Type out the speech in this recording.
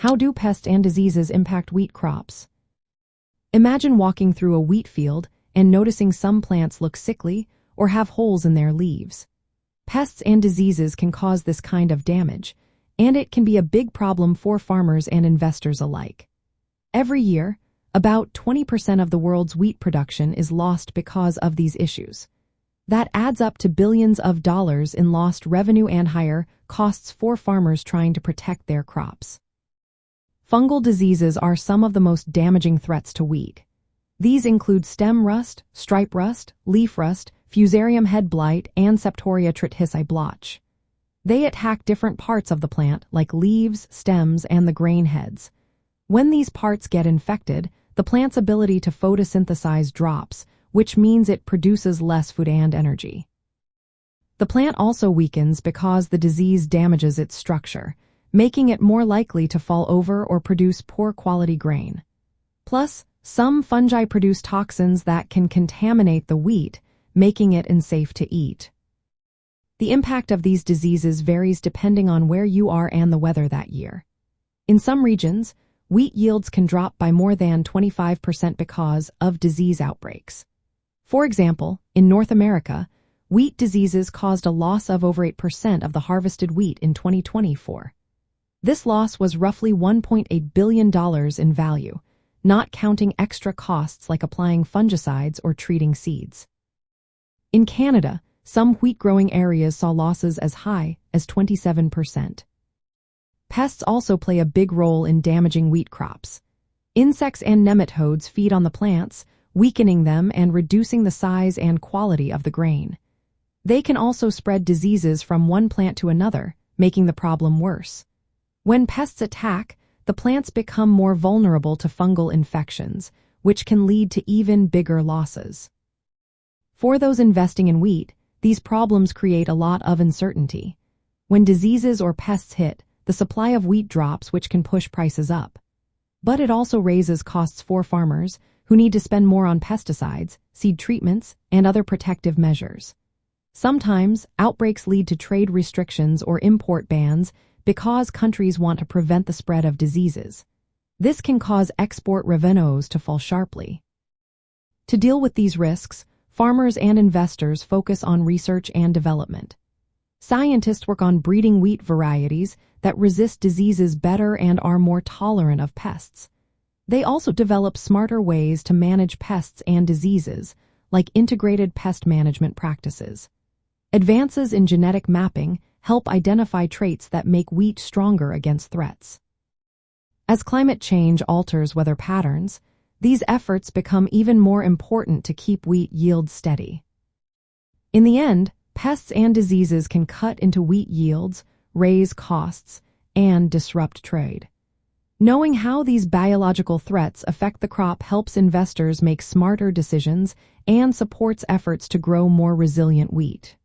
How do pests and diseases impact wheat crops? Imagine walking through a wheat field and noticing some plants look sickly or have holes in their leaves. Pests and diseases can cause this kind of damage, and it can be a big problem for farmers and investors alike. Every year, about 20% of the world's wheat production is lost because of these issues. That adds up to billions of dollars in lost revenue and higher costs for farmers trying to protect their crops. Fungal diseases are some of the most damaging threats to wheat. These include stem rust, stripe rust, leaf rust, fusarium head blight, and Septoria tritici blotch. They attack different parts of the plant, like leaves, stems, and the grain heads. When these parts get infected, the plant's ability to photosynthesize drops, which means it produces less food and energy. The plant also weakens because the disease damages its structure, making it more likely to fall over or produce poor quality grain. Plus, some fungi produce toxins that can contaminate the wheat, making it unsafe to eat. The impact of these diseases varies depending on where you are and the weather that year. In some regions, wheat yields can drop by more than 25% because of disease outbreaks. For example, in North America, wheat diseases caused a loss of over 8% of the harvested wheat in 2024. This loss was roughly $1.8 billion in value, not counting extra costs like applying fungicides or treating seeds. In Canada, some wheat-growing areas saw losses as high as 27%. Pests also play a big role in damaging wheat crops. Insects and nematodes feed on the plants, weakening them and reducing the size and quality of the grain. They can also spread diseases from one plant to another, making the problem worse. When pests attack, the plants become more vulnerable to fungal infections, which can lead to even bigger losses. For those investing in wheat, these problems create a lot of uncertainty. When diseases or pests hit, the supply of wheat drops, which can push prices up. But it also raises costs for farmers, who need to spend more on pesticides, seed treatments, and other protective measures. Sometimes, outbreaks lead to trade restrictions or import bans because countries want to prevent the spread of diseases. This can cause export revenues to fall sharply. To deal with these risks, farmers and investors focus on research and development. Scientists work on breeding wheat varieties that resist diseases better and are more tolerant of pests. They also develop smarter ways to manage pests and diseases, like integrated pest management practices. Advances in genetic mapping help identify traits that make wheat stronger against threats. As climate change alters weather patterns, these efforts become even more important to keep wheat yields steady. In the end, pests and diseases can cut into wheat yields, raise costs, and disrupt trade. Knowing how these biological threats affect the crop helps investors make smarter decisions and supports efforts to grow more resilient wheat.